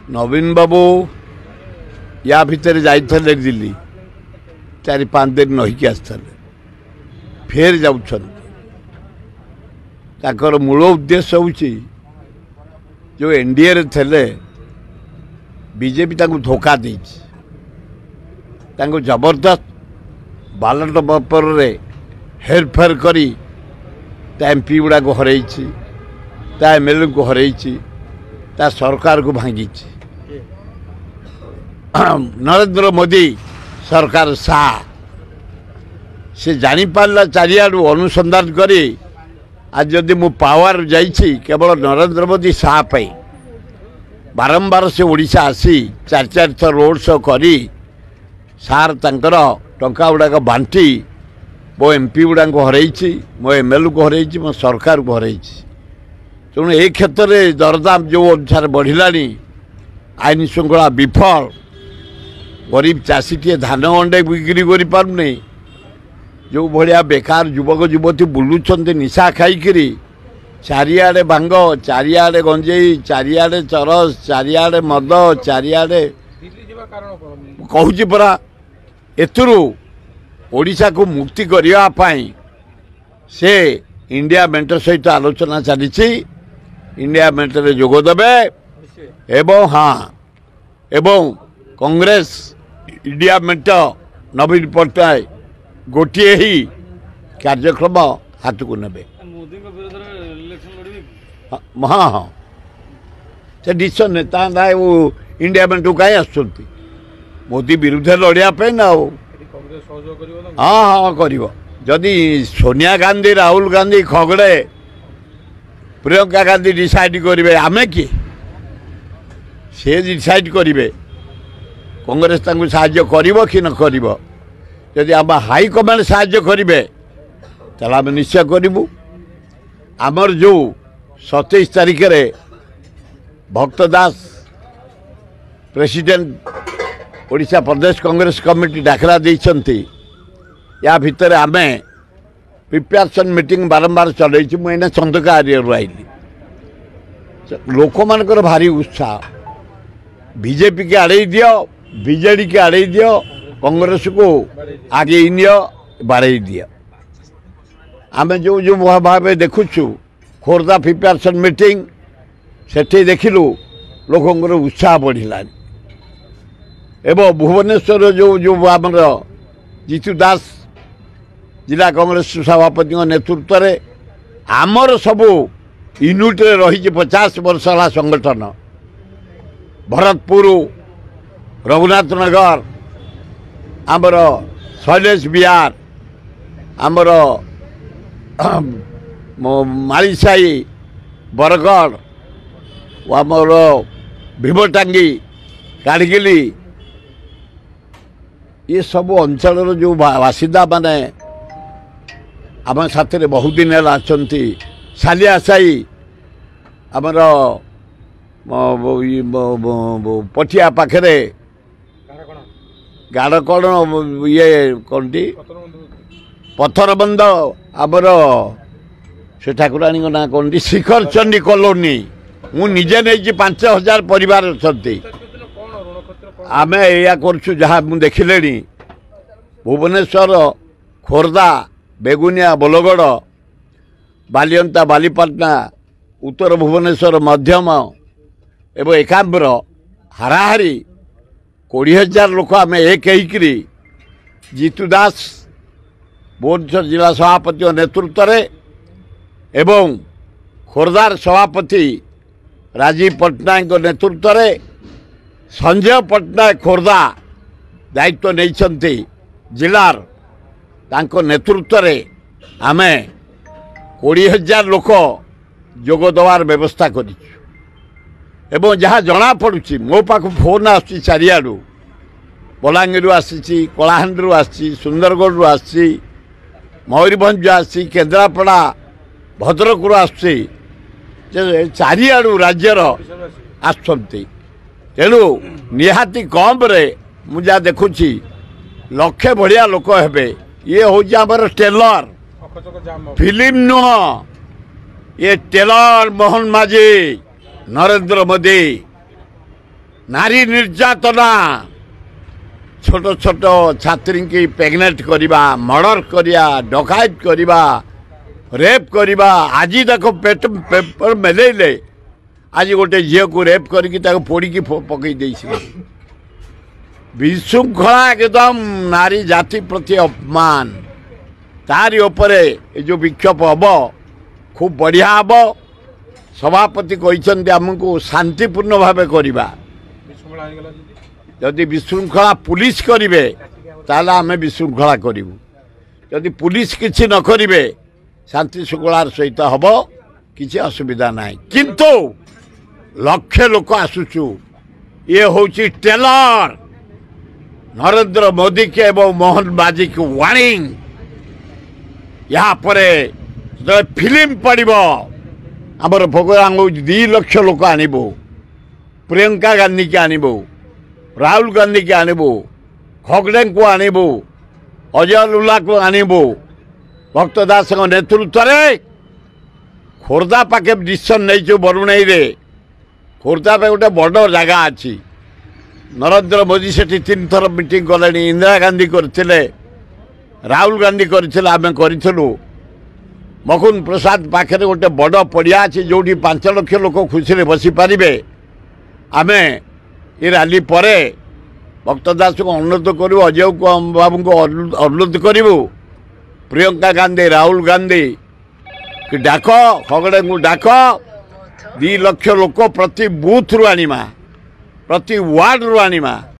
नवीन बाबू या भितर जाइए दिल्ली 4-5 दिन रहीकि आसते फेर जाकर मूल उद्देश्य हूँ जो एनडीए रे थे बीजेपी धोखा दे जबरदस्त बालट पेपर रे हेरफेर करी एमपी गुड़ा को हर एमएलए को हर सरकार को भांगी नरेंद्र मोदी सरकार सा से जानी पारला चारियाडू अनुसंधान करी आज जदि मु पावर जाइछि केवल नरेंद्र मोदी शाह पाई बारंबार से ओडिशा आसी 4-4 थर रोड शो करी सार तंकर टंका गुड़ाक बांटी मो एमपी गुड़ा को हर मो एमएलए को हर मो सरकार को हर तेणु ए क्षेत्र में दरदाम जो अनुसार बढ़ला आईन श्रृंखला विफल गरीब चाषी टे धान अंडे बिक्री कर पारे जो भाया बेकार युवक युवती बुलूं निशा खाईकि चारिआडे भांग चारिआडे गंजेई चारिआडे चरस चारिआडे मद चारिआडे कहूँ परा एथुरु ओडिशा को मुक्ति करने से इंडिया मेंट सहित आलोचना चली इंडिया मेंट रे जोग देबे एवं हाँ एवं कांग्रेस इंडिया मेंट नवीन पट्टनायक गोटे ही कार्यक्रम हाथ को नेबे हाँ हाँ से डिसीजन नेता ना वो इंडिया मेंट कहीं आसुंती मोदी विरुद्ध लड़ापी ना हाँ हाँ कर जदि सोनिया गांधी राहुल गांधी खगड़े प्रियंका गांधी डिसाइड करेंगे आम किए से डिसाइड करेंगे कांग्रेस साहाय्य कर कि न कर जदि आम हाईकमांड साहाय्य करेंगे तो आम निश्चय करूँ आमर जो 27 तारीख रे भक्त दास प्रेसिडेंट ओडिशा प्रदेश कांग्रेस कमिटी डाकरा देइछंती या भितर आमे प्रिपेरेसन मीटिंग बारंबार चलई मुझे चंदका एरिया आईली लोक मानकर भारी उत्साह बीजेपी के आड़े दियो बीजेडी के आड़े दियो कांग्रेस को आगे नियो बाड़े दियो आम जो जो भाव देखुचु खोर्धा प्रिपेरेसन मीटिंग से देखिलु लोकंर उत्साह बढ़ला एवं भुवनेश्वर जो जो आमर जीतू दास जिला कांग्रेस सभापति नेतृत्व में आमर सबू यूनिट रही 50 वर्ष है संगठन भरतपुर रघुनाथ नगर आमर शैलेश बिहार आमर मालीसाई बरगढ़ आमर भीमटांगी काड़गिली ये सब अंचल जो बासिंदा माने आम साथी बहुत दिन है आसती सालिया साई आमर पटिया पाखे गाड़ कौन ये कौन टी पत्थर बंद आमर से ठाकुराणी ना कौन टी शिखर चंडी कॉलोनी मु निजे नहीं 5000 परिवार अच्छा आम या कर देखिले भुवनेश्वर खोर्धा बेगुनिया बोलगढ़ बालियंता बालीपाटना उत्तर भुवनेश्वर मध्यम एवं एकाम्बर हाराहारी 20,000 लोक आम एक होकरी जीतू दास भुवनेश्वर जिला सभापति नेतृत्व में एवं खोर्धार सभापति राजीव पट्टनायक नेतृत्व में संजय पट्टनायक खोर्धा दायित्व नहीं जिलार तांको नेतृत्व में आम 20,000 लोक जोग देवार व्यवस्था कर जहाँ जना पड़ुची मो पाख फोन आसुची चारियाडू बलांगीर आसी कलाहांडी आसी सुंदरगढ़ आसी मयूरभंज आसी केन्द्रापड़ा भद्रक आसुची चारियाडू राज्यर आसुंती तेणु निहाती कम रे मुझा देखुची लक्षे बढ़िया लोक हे ये हूँ आमर टेलर फिल्म नुह ये टेलर मोहन माझी नरेंद्र मोदी नारी निर्यातना छोट छोट छात्री की प्रेग्नेंट करवा मर्डर करिया डकायत करवा रेप करवा आज देखो पेपर मेलेले आज गोटे झील को रेप करके पोड़ी पकई विशृंखला एकदम नारी जाति प्रति अपमान तारी उपरे जो विक्षोभ हम खूब बढ़िया हम सभापति कहते आमको शांतिपूर्ण भाव करवा जदि विशृंखला पुलिस करेंगे ताल आम विशृंखला करूँ जदि पुलिस किसी न करेंगे शांति श्रृंखलार सहित हम किसी असुविधा ना किंतु लक्षे लोक आसुचु ये हूँ टेलर नरेंद्र मोदी के एवं मोहन बाजी की वार्निंग यहाँ पर फिल्म पड़ो आमर प्रोग्राम 2 लाख लोक आनबू प्रियंका गांधी के आनबू राहुल गांधी के आनबू खगड़े को आनबू अजय लुला को आनबू भक्त दास नेतृत्व में खोर्धा पाखे डिसीजन नहीं बरुणाई रे खोर्धा पे गोटे बड़ जगह अच्छी नरेंद्र मोदी से 3 थर मीटिंग कले इंदिरा गांधी करते राहुल गांधी करते आम करूँ मकुंद प्रसाद पाखे गोटे बड़ पड़िया अच्छी जो 5 लाख लोक खुशी बसी पारे आम ये रैली पर भक्त दास को अनुरोध करूँ अजय बाबू को अनुरोध करूँ प्रियंका गांधी राहुल गांधी कि डाक खगड़े को डाक 2 लाख लोक प्रति बूथ रु आनिमा प्रति वार्ड रु आनिमा